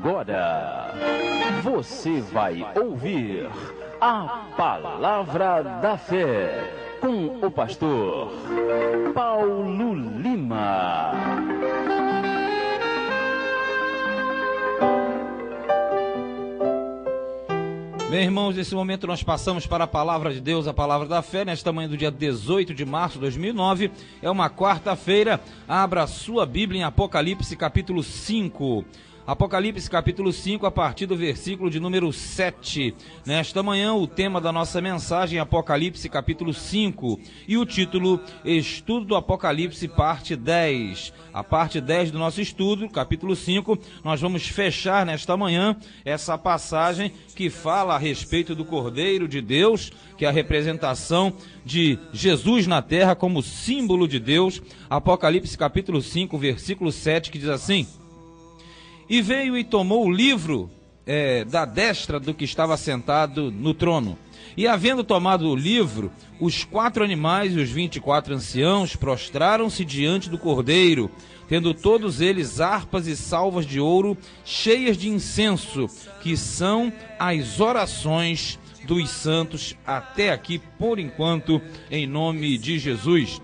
Agora você vai ouvir a Palavra da Fé com o pastor Paulo Lima. Bem, irmãos, nesse momento nós passamos para a Palavra de Deus, a Palavra da Fé, nesta manhã do dia 18 de março de 2009, é uma quarta-feira. Abra sua Bíblia em Apocalipse capítulo 5. Apocalipse capítulo 5, a partir do versículo de número 7. Nesta manhã, o tema da nossa mensagem é Apocalipse capítulo 5 e o título Estudo do Apocalipse, parte 10. A parte 10 do nosso estudo, capítulo 5, nós vamos fechar nesta manhã essa passagem que fala a respeito do Cordeiro de Deus, que é a representação de Jesus na terra como símbolo de Deus. Apocalipse capítulo 5, versículo 7, que diz assim: E veio e tomou o livro da destra do que estava sentado no trono. E havendo tomado o livro, os 4 animais e os 24 anciãos prostraram-se diante do Cordeiro, tendo todos eles harpas e salvas de ouro cheias de incenso, que são as orações dos santos. Até aqui, por enquanto, em nome de Jesus.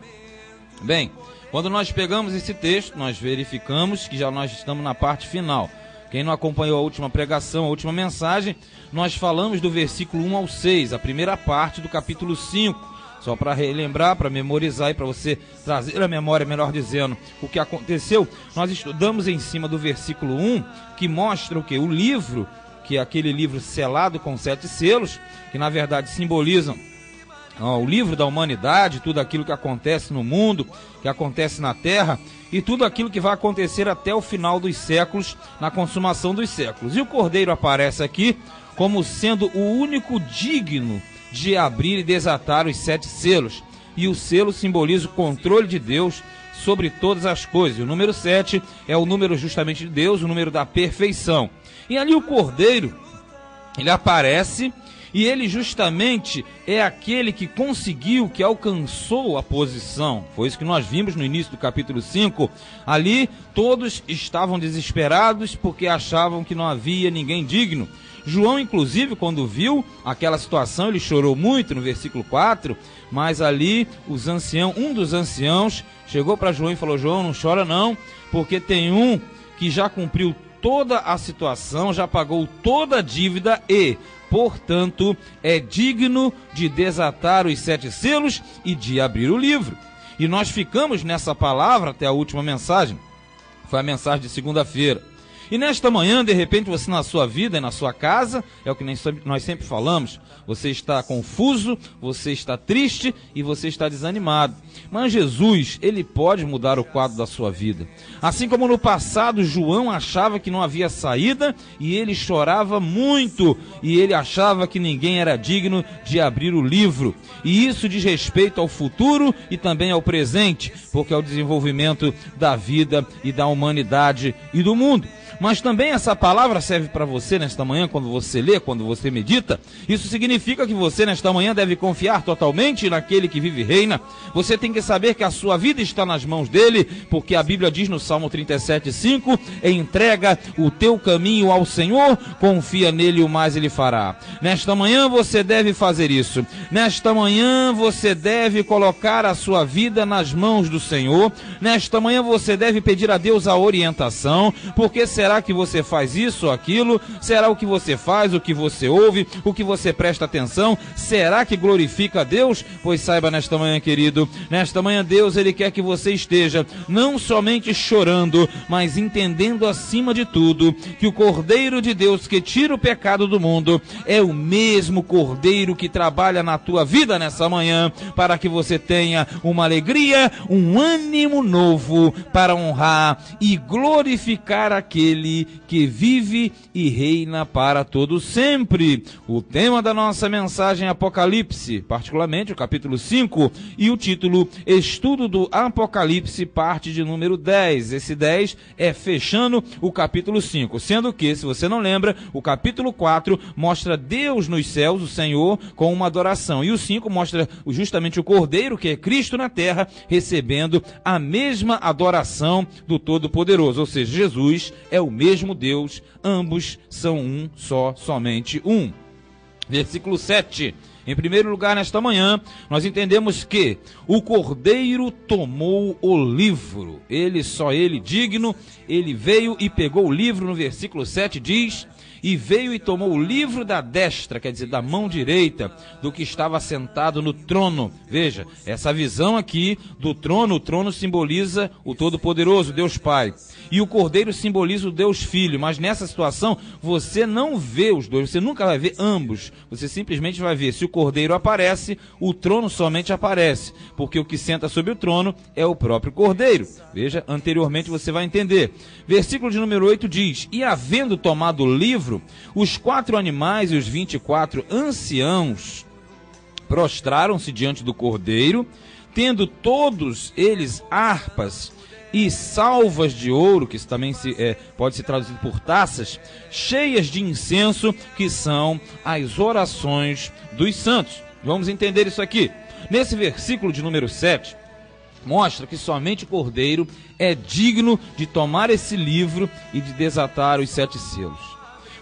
Bem, quando nós pegamos esse texto, nós verificamos que já nós estamos na parte final. Quem não acompanhou a última pregação, a última mensagem, nós falamos do versículo 1 ao 6, a primeira parte do capítulo 5. Só para relembrar, para memorizar e para você trazer a memória, melhor dizendo, o que aconteceu, nós estudamos em cima do versículo 1, que mostra o quê? O livro, que é aquele livro selado com 7 selos, que na verdade simbolizam o livro da humanidade, tudo aquilo que acontece no mundo, que acontece na terra, e tudo aquilo que vai acontecer até o final dos séculos, na consumação dos séculos. E o Cordeiro aparece aqui como sendo o único digno de abrir e desatar os 7 selos. E o selo simboliza o controle de Deus sobre todas as coisas. O número 7 é o número justamente de Deus, o número da perfeição. E ali o Cordeiro, ele aparece, e ele justamente é aquele que conseguiu, que alcançou a posição. Foi isso que nós vimos no início do capítulo 5. Ali todos estavam desesperados porque achavam que não havia ninguém digno. João, inclusive, quando viu aquela situação, ele chorou muito no versículo 4, mas ali um dos anciãos chegou para João e falou: João, não chora não, porque tem um que já cumpriu toda a situação, já pagou toda a dívida e, portanto, é digno de desatar os 7 selos e de abrir o livro. E nós ficamos nessa palavra até a última mensagem, foi a mensagem de segunda-feira. E nesta manhã, de repente, você na sua vida e na sua casa, é o que nós sempre falamos, você está confuso, você está triste e você está desanimado. Mas Jesus, ele pode mudar o quadro da sua vida. Assim como no passado, João achava que não havia saída e ele chorava muito e ele achava que ninguém era digno de abrir o livro. E isso diz respeito ao futuro e também ao presente, porque é o desenvolvimento da vida e da humanidade e do mundo. Mas também essa palavra serve para você nesta manhã, quando você lê, quando você medita. Isso significa que você nesta manhã deve confiar totalmente naquele que vive e reina. Você tem que saber que a sua vida está nas mãos dele, porque a Bíblia diz no Salmo 37:5, entrega o teu caminho ao Senhor, confia nele e o mais ele fará. Nesta manhã você deve fazer isso. Nesta manhã você deve colocar a sua vida nas mãos do Senhor. Nesta manhã você deve pedir a Deus a orientação, porque será que você faz isso ou aquilo? Será o que você faz, o que você ouve, o que você presta atenção? Será que glorifica a Deus? Pois saiba nesta manhã, querido, nesta manhã Deus, ele quer que você esteja não somente chorando, mas entendendo acima de tudo que o Cordeiro de Deus que tira o pecado do mundo é o mesmo Cordeiro que trabalha na tua vida nessa manhã, para que você tenha uma alegria, um ânimo novo para honrar e glorificar aquele que vive e reina para todo sempre. O tema da nossa mensagem é Apocalipse, particularmente o capítulo 5, e o título Estudo do Apocalipse, parte de número 10. Esse 10 é fechando o capítulo 5, sendo que, se você não lembra, o capítulo 4 mostra Deus nos céus, o Senhor, com uma adoração, e o 5 mostra justamente o Cordeiro, que é Cristo na terra, recebendo a mesma adoração do Todo-Poderoso, ou seja, Jesus é o o mesmo Deus, ambos são um só, somente um. Versículo 7. Em primeiro lugar, nesta manhã, nós entendemos que o Cordeiro tomou o livro. Só ele digno, ele veio e pegou o livro. No versículo 7 diz: e veio e tomou o livro da destra, quer dizer, da mão direita, do que estava sentado no trono. Veja, essa visão aqui do trono, o trono simboliza o Todo-Poderoso, Deus Pai. E o Cordeiro simboliza o Deus Filho, mas nessa situação você não vê os dois, você nunca vai ver ambos. Você simplesmente vai ver, se o Cordeiro aparece, o trono somente aparece, porque o que senta sobre o trono é o próprio Cordeiro. Veja, anteriormente você vai entender. Versículo de número 8 diz: e havendo tomado o livro, os 4 animais e os 24 anciãos prostraram-se diante do Cordeiro, tendo todos eles harpas e salvas de ouro, que isso também pode ser traduzido por taças, cheias de incenso, que são as orações dos santos. Vamos entender isso aqui. Nesse versículo de número 7, mostra que somente o Cordeiro é digno de tomar esse livro e de desatar os 7 selos.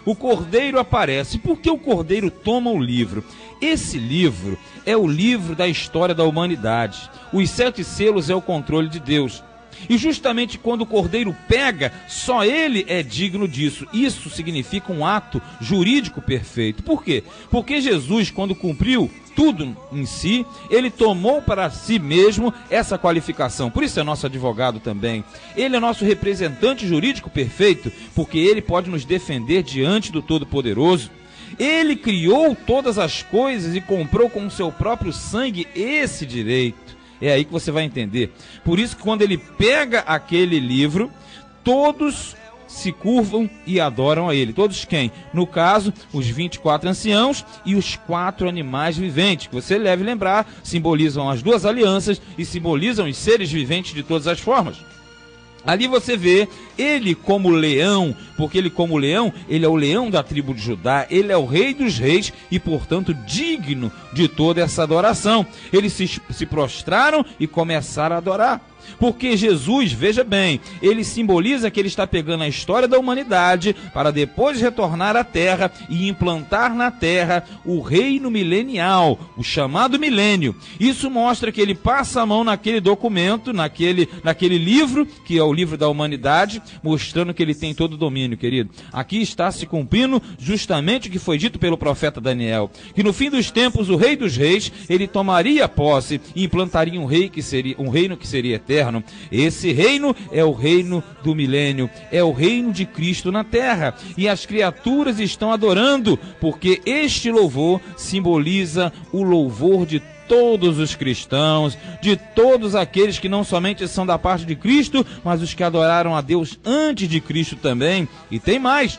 O Cordeiro aparece. Por que o Cordeiro toma o livro? Esse livro é o livro da história da humanidade. Os 7 selos é o controle de Deus. E justamente quando o Cordeiro pega, só ele é digno disso. Isso significa um ato jurídico perfeito. Por quê? Porque Jesus, quando cumpriu tudo em si, ele tomou para si mesmo essa qualificação. Por isso é nosso advogado também. Ele é nosso representante jurídico perfeito, porque ele pode nos defender diante do Todo-Poderoso. Ele criou todas as coisas e comprou com o seu próprio sangue esse direito. É aí que você vai entender. Por isso que quando ele pega aquele livro, todos se curvam e adoram a ele. Todos quem? No caso, os 24 anciãos e os 4 animais viventes, que você deve lembrar, simbolizam as 2 alianças e simbolizam os seres viventes de todas as formas. Ali você vê ele como leão, porque ele como leão, ele é o leão da tribo de Judá, ele é o rei dos reis e, portanto, digno de toda essa adoração. Eles se prostraram e começaram a adorar. Porque Jesus, veja bem, ele simboliza que ele está pegando a história da humanidade para depois retornar à terra e implantar na terra o reino milenial, o chamado milênio. Isso mostra que ele passa a mão naquele documento, naquele livro, que é o livro da humanidade, mostrando que ele tem todo o domínio, querido. Aqui está se cumprindo justamente o que foi dito pelo profeta Daniel, que no fim dos tempos o rei dos reis, ele tomaria posse e implantaria um reino que seria eterno. Esse reino é o reino do milênio, é o reino de Cristo na terra, e as criaturas estão adorando, porque este louvor simboliza o louvor de todos os cristãos, de todos aqueles que não somente são da parte de Cristo, mas os que adoraram a Deus antes de Cristo também. E tem mais,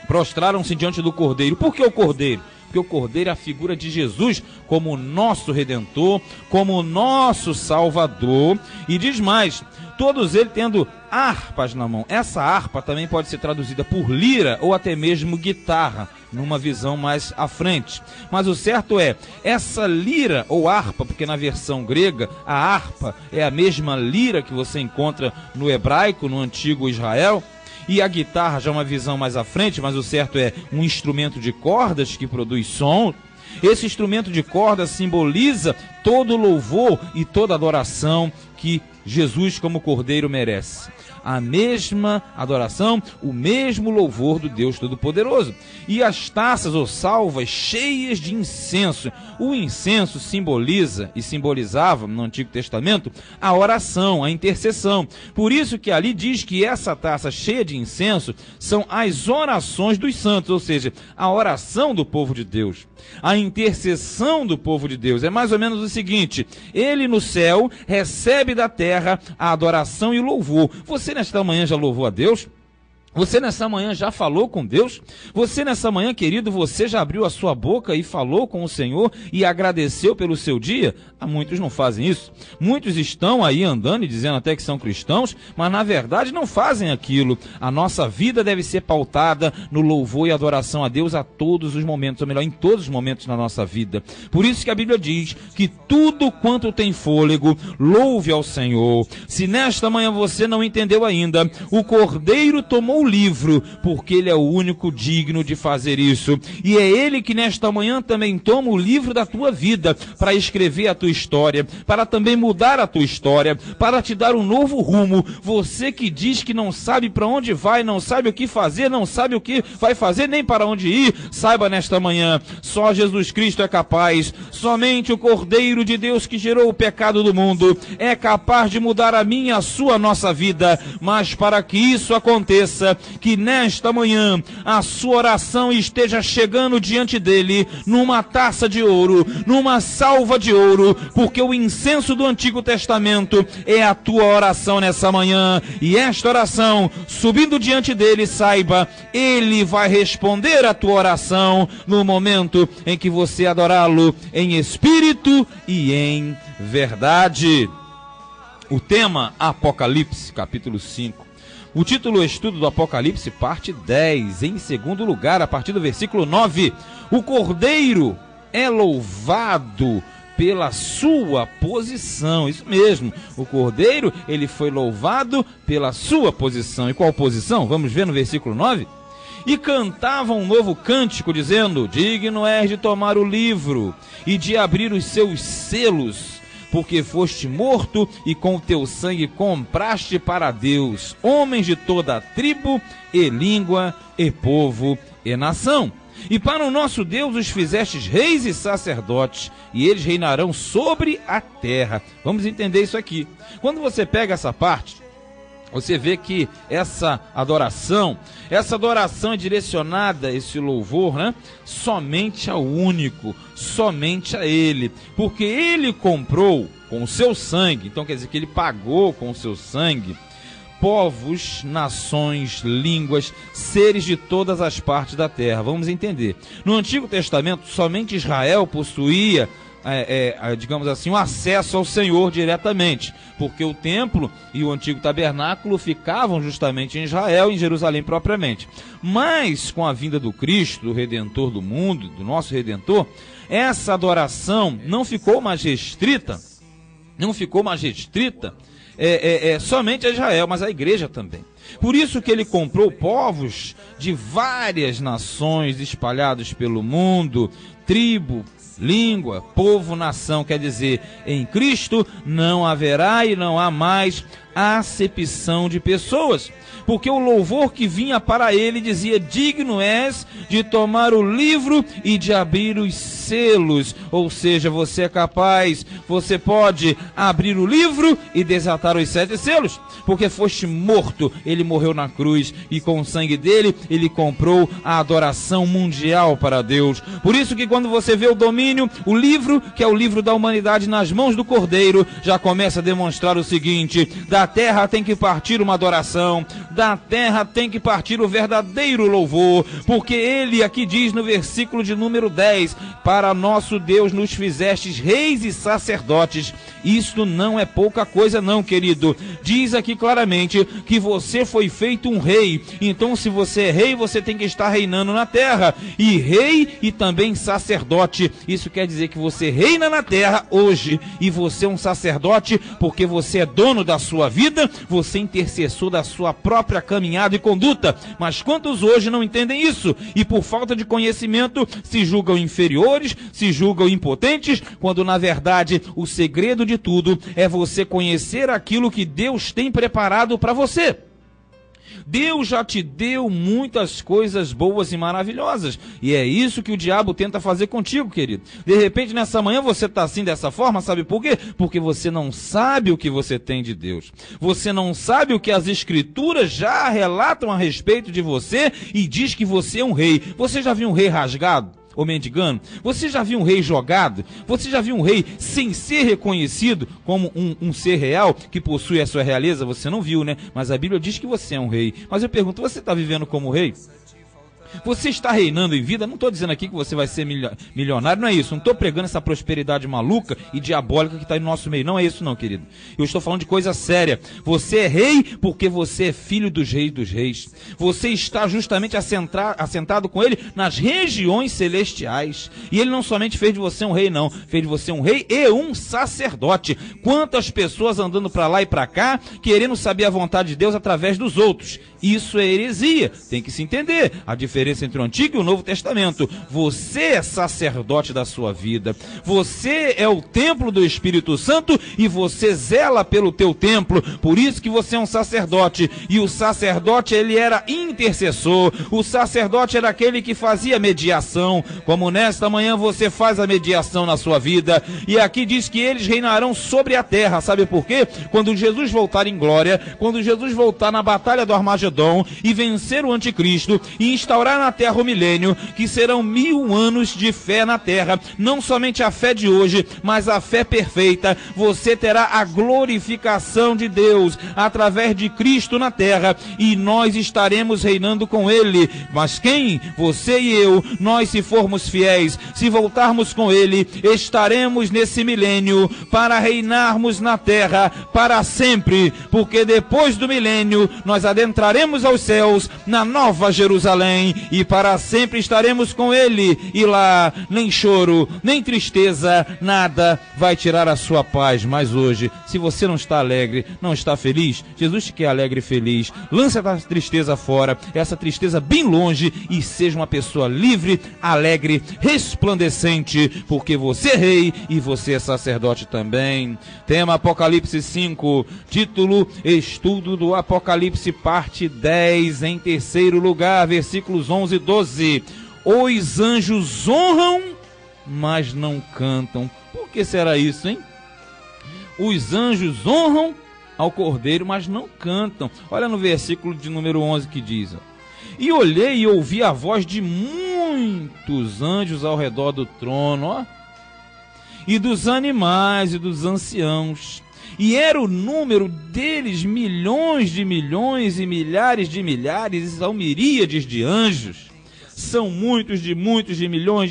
prostraram-se diante do Cordeiro. Por que o Cordeiro? Porque o Cordeiro é a figura de Jesus como nosso Redentor, como nosso Salvador. E diz mais, todos eles tendo harpas na mão. Essa harpa também pode ser traduzida por lira ou até mesmo guitarra, numa visão mais à frente. Mas o certo é, essa lira ou harpa, porque na versão grega a harpa é a mesma lira que você encontra no hebraico, no antigo Israel. E a guitarra já é uma visão mais à frente, mas o certo é um instrumento de cordas que produz som. Esse instrumento de cordas simboliza todo o louvor e toda a adoração que Jesus como Cordeiro merece. A mesma adoração, o mesmo louvor do Deus Todo-Poderoso. E as taças ou salvas cheias de incenso. O incenso simboliza e simbolizava no Antigo Testamento a oração, a intercessão. Por isso que ali diz que essa taça cheia de incenso são as orações dos santos, ou seja, a oração do povo de Deus. A intercessão do povo de Deus é mais ou menos o seguinte: ele no céu recebe da terra a adoração e o louvor. Você nesta manhã já louvou a Deus? Você nessa manhã já falou com Deus? Você nessa manhã, querido, você já abriu a sua boca e falou com o Senhor e agradeceu pelo seu dia? Muitos não fazem isso. Muitos estão aí andando e dizendo até que são cristãos, mas na verdade não fazem aquilo. A nossa vida deve ser pautada no louvor e adoração a Deus a todos os momentos, ou melhor, em todos os momentos na nossa vida. Por isso que a Bíblia diz que tudo quanto tem fôlego, louve ao Senhor. Se nesta manhã você não entendeu ainda, o Cordeiro tomou o livro, porque Ele é o único digno de fazer isso. E é Ele que nesta manhã também toma o livro da tua vida para escrever a tua história, para também mudar a tua história, para te dar um novo rumo. Você que diz que não sabe para onde vai, não sabe o que fazer, não sabe o que vai fazer, nem para onde ir, saiba nesta manhã, só Jesus Cristo é capaz, somente o Cordeiro de Deus que gerou o pecado do mundo é capaz de mudar a minha, a sua, a nossa vida. Mas para que isso aconteça, que nesta manhã a sua oração esteja chegando diante dele numa taça de ouro, numa salva de ouro, porque o incenso do Antigo Testamento é a tua oração nessa manhã, e esta oração, subindo diante dele, saiba, ele vai responder a tua oração no momento em que você adorá-lo em espírito e em verdade. O tema, Apocalipse, capítulo 5. O título, Estudo do Apocalipse, parte 10. Em segundo lugar, a partir do versículo 9, o Cordeiro é louvado pela sua posição. Isso mesmo, o Cordeiro, ele foi louvado pela sua posição. E qual posição? Vamos ver no versículo 9. E cantavam um novo cântico, dizendo: digno és de tomar o livro e de abrir os seus selos, porque foste morto e com o teu sangue compraste para Deus homens de toda a tribo e língua e povo e nação. E para o nosso Deus os fizestes reis e sacerdotes, e eles reinarão sobre a terra. Vamos entender isso aqui. Quando você pega essa parte, você vê que essa adoração é direcionada, esse louvor, né, somente ao único, somente a Ele, porque Ele comprou com o seu sangue, então quer dizer que Ele pagou com o seu sangue, povos, nações, línguas, seres de todas as partes da terra. Vamos entender. No Antigo Testamento, somente Israel possuía digamos assim, um acesso ao Senhor diretamente, porque o templo e o antigo tabernáculo ficavam justamente em Israel, em Jerusalém propriamente. Mas com a vinda do Cristo, do Redentor do mundo, do nosso Redentor, essa adoração não ficou mais restrita, somente a Israel, mas a igreja também. Por isso que ele comprou povos de várias nações espalhados pelo mundo, tribo, língua, povo, nação, quer dizer, em Cristo não haverá e não há mais acepção de pessoas, porque o louvor que vinha para ele dizia: digno és de tomar o livro e de abrir os selos, ou seja, você é capaz, você pode abrir o livro e desatar os 7 selos, porque foste morto, ele morreu na cruz, e com o sangue dele, ele comprou a adoração mundial para Deus. Por isso que quando você vê o domínio, o livro, que é o livro da humanidade, nas mãos do Cordeiro, já começa a demonstrar o seguinte: da terra tem que partir uma adoração, da terra tem que partir o verdadeiro louvor, porque ele aqui diz no versículo de número 10, para nosso Deus nos fizestes reis e sacerdotes. Isto não é pouca coisa não, querido. Diz aqui claramente que você foi feito um rei, então se você é rei, você tem que estar reinando na terra, e rei e também sacerdote. Isso quer dizer que você reina na terra hoje, e você é um sacerdote porque você é dono da sua vida, você é intercessor da sua própria caminhada e conduta. Mas quantos hoje não entendem isso? E por falta de conhecimento se julgam inferiores, se julgam impotentes, quando na verdade o segredo de tudo é você conhecer aquilo que Deus tem preparado para você. Deus já te deu muitas coisas boas e maravilhosas, e é isso que o diabo tenta fazer contigo, querido. De repente nessa manhã você está assim, dessa forma, sabe por quê? Porque você não sabe o que você tem de Deus, você não sabe o que as escrituras já relatam a respeito de você, e diz que você é um rei. Você já viu um rei rasgado ou mendigando? Você já viu um rei jogado? Você já viu um rei sem ser reconhecido como um ser real, que possui a sua realeza? Você não viu, né? Mas a Bíblia diz que você é um rei. Mas eu pergunto, você está vivendo como rei? Você está reinando em vida. Não estou dizendo aqui que você vai ser milionário, não é isso. Não estou pregando essa prosperidade maluca e diabólica que está aí no nosso meio. Não é isso não, querido. Eu estou falando de coisa séria. Você é rei porque você é filho dos reis dos reis. Você está justamente assentado com ele nas regiões celestiais. E ele não somente fez de você um rei, não. Fez de você um rei e um sacerdote. Quantas pessoas andando para lá e para cá, querendo saber a vontade de Deus através dos outros. Isso é heresia. Tem que se entender a diferença entre o Antigo e o Novo Testamento. Você é sacerdote da sua vida. Você é o templo do Espírito Santo e você zela pelo teu templo. Por isso que você é um sacerdote. E o sacerdote, ele era intercessor. O sacerdote era aquele que fazia mediação. Como nesta manhã você faz a mediação na sua vida. E aqui diz que eles reinarão sobre a terra. Sabe por quê? Quando Jesus voltar em glória, quando Jesus voltar na batalha do Armagedon e vencer o anticristo e instaurar na terra o milênio, que serão 1000 anos de fé na terra, não somente a fé de hoje, mas a fé perfeita. Você terá a glorificação de Deus através de Cristo na terra e nós estaremos reinando com ele. Mas quem? Você e eu. Nós, se formos fiéis, se voltarmos com ele, estaremos nesse milênio para reinarmos na terra para sempre, porque depois do milênio nós adentraremos aos céus, na Nova Jerusalém, e para sempre estaremos com ele, e lá nem choro, nem tristeza, nada vai tirar a sua paz. Mas hoje, se você não está alegre, não está feliz, Jesus te quer alegre e feliz. Lance essa tristeza fora, essa tristeza bem longe, e seja uma pessoa livre, alegre, resplandecente, porque você é rei e você é sacerdote também. Tema Apocalipse 5, título Estudo do Apocalipse, parte 10, em terceiro lugar, versículos 11 e 12. Os anjos honram, mas não cantam. Por que será isso, hein? Os anjos honram ao Cordeiro, mas não cantam. Olha no versículo de número 11 que diz: e olhei e ouvi a voz de muitos anjos ao redor do trono, ó, e dos animais e dos anciãos. E era o número deles milhões de milhões e milhares de milhares, ao miríades de anjos. São muitos de milhões.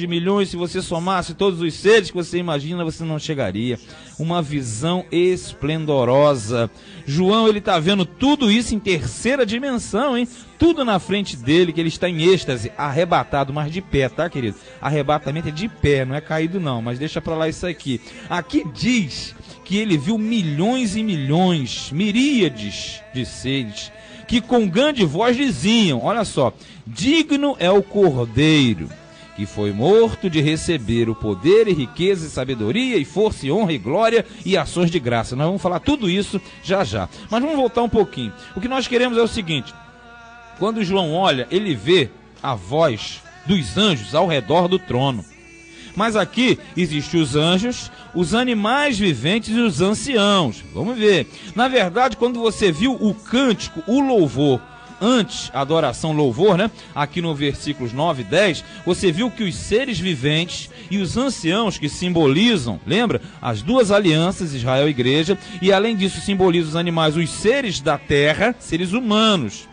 Se você somasse todos os seres que você imagina, você não chegaria. Uma visão esplendorosa. João, ele está vendo tudo isso em terceira dimensão, hein? Tudo na frente dele, que ele está em êxtase, arrebatado, mas de pé, tá, querido? Arrebatamento é de pé, não é caído não, mas deixa pra lá isso aqui. Aqui diz que ele viu milhões e milhões, miríades de seres, que com grande voz diziam, olha só, digno é o Cordeiro, que foi morto, de receber o poder e riqueza e sabedoria e força e honra e glória e ações de graça. Nós vamos falar tudo isso já já, mas vamos voltar um pouquinho. O que nós queremos é o seguinte: quando João olha, ele vê a voz dos anjos ao redor do trono. Mas aqui existem os anjos, os animais viventes e os anciãos. Vamos ver. Na verdade, quando você viu o cântico, o louvor, antes, adoração, louvor, né? Aqui no versículos 9 e 10, você viu que os seres viventes e os anciãos, que simbolizam, lembra? As duas alianças, Israel e Igreja, e além disso simbolizam os animais, os seres da terra, seres humanos,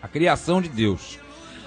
a criação de Deus.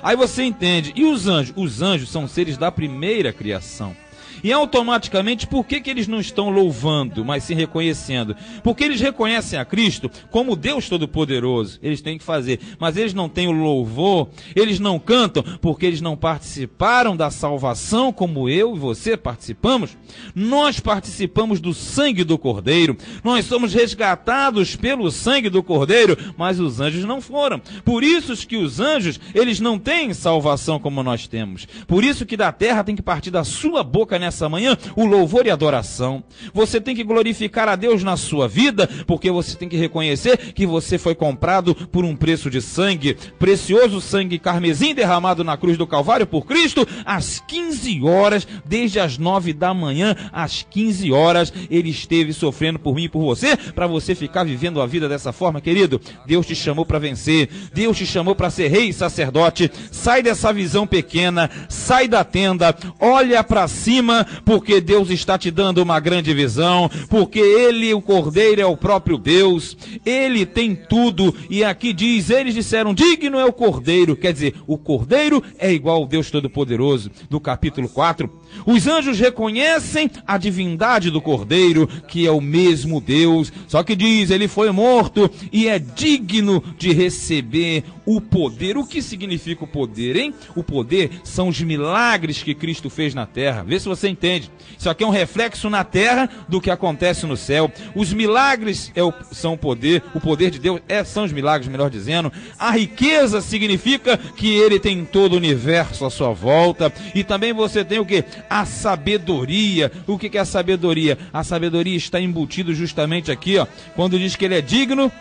Aí você entende. E os anjos? Os anjos são seres da primeira criação. E automaticamente, por que eles não estão louvando, mas sim reconhecendo? Porque eles reconhecem a Cristo como Deus Todo-Poderoso. Eles têm que fazer. Mas eles não têm o louvor, eles não cantam, porque eles não participaram da salvação como eu e você participamos. Nós participamos do sangue do Cordeiro. Nós somos resgatados pelo sangue do Cordeiro, mas os anjos não foram. Por isso que os anjos, eles não têm salvação como nós temos. Por isso que da terra tem que partir da sua boca nessa manhã o louvor e adoração. Você tem que glorificar a Deus na sua vida, porque você tem que reconhecer que você foi comprado por um preço de sangue, precioso sangue carmesim derramado na cruz do Calvário por Cristo, às 15 horas, desde as 9 da manhã, às 15 horas, ele esteve sofrendo por mim e por você, para você ficar vivendo a vida dessa forma, querido. Deus te chamou para vencer, Deus te chamou para ser rei e sacerdote. Sai dessa visão pequena, sai da tenda, olha para cima manhã, porque Deus está te dando uma grande visão, porque Ele, o Cordeiro, é o próprio Deus, Ele tem tudo, e aqui diz, eles disseram, digno é o Cordeiro, quer dizer, o Cordeiro é igual ao Deus Todo-Poderoso, do capítulo 4. Os anjos reconhecem a divindade do Cordeiro, que é o mesmo Deus, só que diz, ele foi morto e é digno de receber o poder. O que significa o poder, hein? O poder são os milagres que Cristo fez na terra. Vê se você entende. Isso aqui é um reflexo na terra do que acontece no céu. Os milagres são o poder de Deus são os milagres, melhor dizendo. A riqueza significa que ele tem todo o universo à sua volta. E também você tem o quê? A sabedoria. O que é a sabedoria? A sabedoria está embutido justamente aqui, ó, quando diz que ele é digno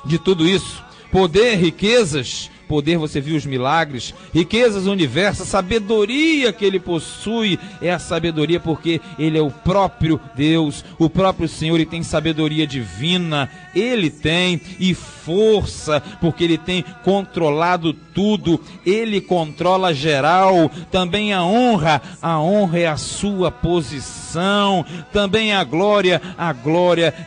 de tudo isso. Poder, riquezas, poder, você viu os milagres, riquezas, universo, a sabedoria que ele possui é a sabedoria porque ele é o próprio Deus, o próprio Senhor, e tem sabedoria divina, ele tem, e força, porque ele tem controlado tudo, ele controla geral. Também a honra é a sua posição. Também a glória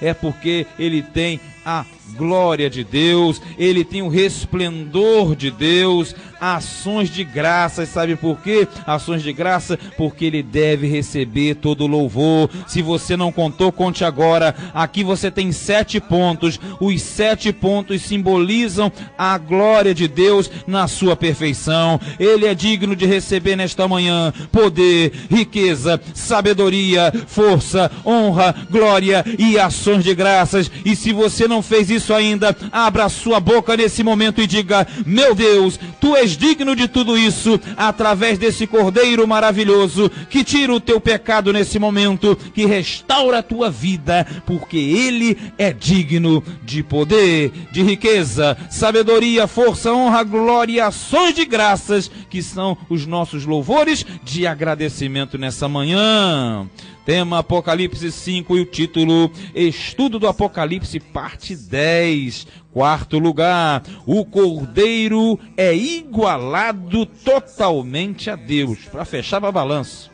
é porque ele tem a glória de Deus, ele tem o resplendor de Deus. Ações de graça, sabe por quê? Ações de graça, porque ele deve receber todo o louvor. Se você não contou, conte agora. Aqui você tem 7 pontos. Os 7 pontos simbolizam a glória de Deus na sua perfeição. Ele é digno de receber nesta manhã poder, riqueza, sabedoria, força, honra, glória e ações de graças. E se você não fez isso ainda, abra sua boca nesse momento e diga: meu Deus, tu és digno de tudo isso, através desse Cordeiro maravilhoso, que tira o teu pecado nesse momento, que restaura a tua vida, porque ele é digno de poder, de riqueza, sabedoria, força, honra, glória e ações de graças, que são os nossos louvores de agradecimento nessa manhã. Tema Apocalipse 5 e o título Estudo do Apocalipse, parte 10. 4º lugar, o Cordeiro é igualado totalmente a Deus. Para fechar a balança,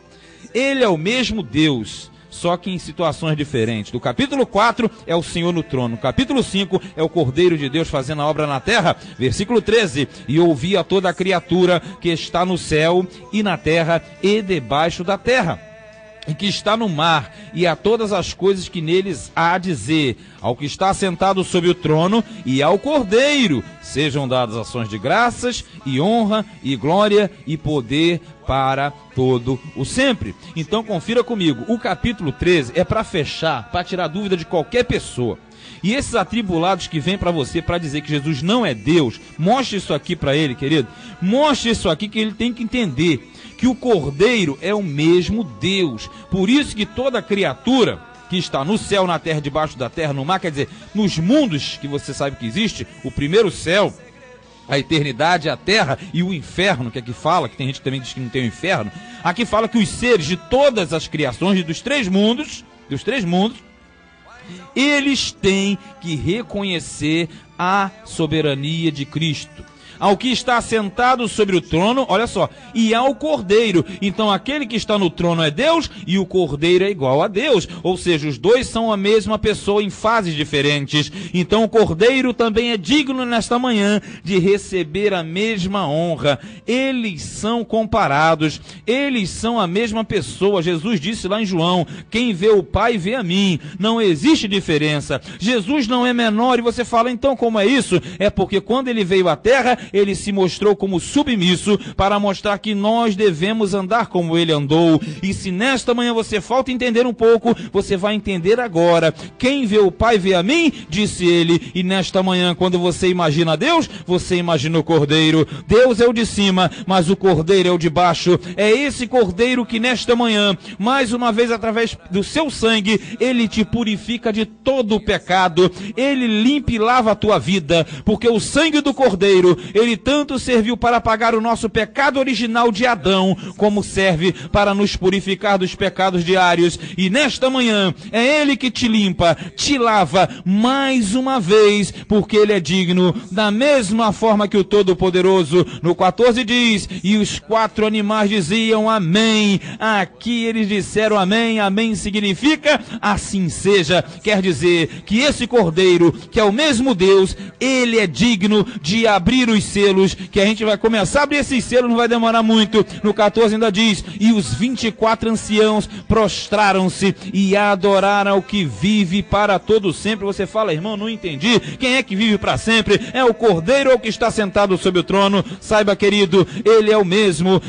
ele é o mesmo Deus, só que em situações diferentes. Do capítulo 4 é o Senhor no trono. No capítulo 5 é o Cordeiro de Deus fazendo a obra na terra. Versículo 13, e ouvi a toda a criatura que está no céu e na terra e debaixo da terra, e que está no mar, e a todas as coisas que neles há a dizer, ao que está sentado sobre o trono e ao Cordeiro, sejam dadas ações de graças, e honra, e glória, e poder para todo o sempre. Então confira comigo, o capítulo 13 é para fechar, para tirar dúvida de qualquer pessoa. E esses atribulados que vêm para você para dizer que Jesus não é Deus, mostre isso aqui para ele, querido. Mostre isso aqui, que ele tem que entender que o Cordeiro é o mesmo Deus. Por isso que toda criatura que está no céu, na terra, debaixo da terra, no mar, quer dizer, nos mundos que você sabe que existe, o primeiro céu, a eternidade, a terra e o inferno, que aqui fala, que tem gente que também diz que não tem o inferno, aqui fala que os seres de todas as criações, dos três mundos, eles têm que reconhecer a soberania de Cristo. Ao que está sentado sobre o trono, olha só, e ao Cordeiro. Então aquele que está no trono é Deus e o Cordeiro é igual a Deus. Ou seja, os dois são a mesma pessoa em fases diferentes. Então o Cordeiro também é digno nesta manhã de receber a mesma honra. Eles são comparados, eles são a mesma pessoa. Jesus disse lá em João: quem vê o Pai vê a mim. Não existe diferença. Jesus não é menor. E você fala, então como é isso? É porque quando ele veio à terra, ele se mostrou como submisso para mostrar que nós devemos andar como ele andou. E se nesta manhã você falta entender um pouco, você vai entender agora. Quem vê o Pai vê a mim, disse ele. E nesta manhã, quando você imagina Deus, você imagina o Cordeiro. Deus é o de cima, mas o Cordeiro é o de baixo. É esse Cordeiro que nesta manhã, mais uma vez através do seu sangue, ele te purifica de todo o pecado. Ele limpa e lava a tua vida, porque o sangue do Cordeiro, Ele tanto serviu para apagar o nosso pecado original de Adão, como serve para nos purificar dos pecados diários. E nesta manhã, é Ele que te limpa, te lava mais uma vez, porque Ele é digno, da mesma forma que o Todo-Poderoso. No 14 diz, e os 4 animais diziam amém. Aqui eles disseram amém. Amém significa assim seja. Quer dizer que esse Cordeiro, que é o mesmo Deus, Ele é digno de abrir os selos, que a gente vai começar a abrir esses selos, não vai demorar muito. No 14 ainda diz, e os 24 anciãos prostraram-se e adoraram ao que vive para todo sempre. Você fala, irmão, não entendi. Quem é que vive para sempre? É o Cordeiro ou o que está sentado sobre o trono? Saiba, querido, Ele é o mesmo,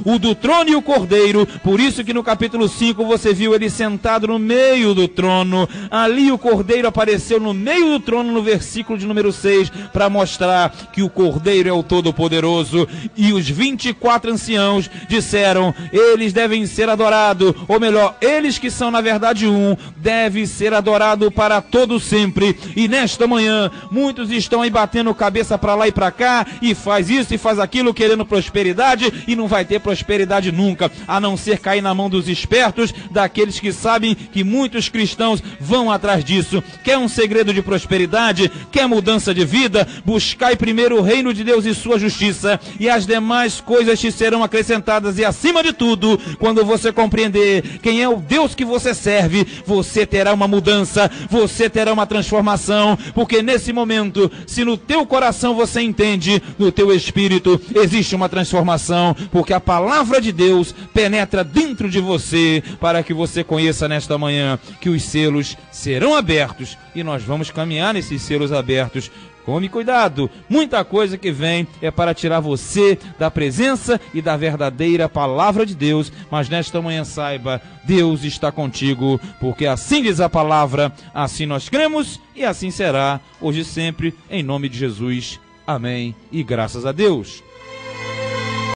o do trono e o Cordeiro. Por isso que no capítulo 5 você viu Ele sentado no meio do trono. Ali o Cordeiro apareceu no meio do trono no versículo de número 6, para mostrar que o Cordeiro é o Todo-Poderoso. E os 24 anciãos disseram, eles devem ser adorados, ou melhor, eles que são na verdade um, devem ser adorados para todo sempre. E nesta manhã, muitos estão aí batendo cabeça para lá e para cá, e faz isso e faz aquilo, querendo prosperidade, e não vai ter prosperidade nunca, a não ser cair na mão dos espertos, daqueles que sabem que muitos cristãos vão atrás disso. Quer um segredo de prosperidade? Quer mudança de vida? Buscai primeiro o reino de Deus e sua justiça, e as demais coisas te serão acrescentadas. E acima de tudo, quando você compreender quem é o Deus que você serve, você terá uma mudança, você terá uma transformação, porque nesse momento, se no teu coração você entende, no teu espírito existe uma transformação, porque a palavra de Deus penetra dentro de você, para que você conheça nesta manhã que os selos serão abertos, e nós vamos caminhar nesses selos abertos. Tome cuidado, muita coisa que vem é para tirar você da presença e da verdadeira palavra de Deus, mas nesta manhã saiba, Deus está contigo, porque assim diz a palavra, assim nós cremos e assim será, hoje e sempre, em nome de Jesus. Amém e graças a Deus.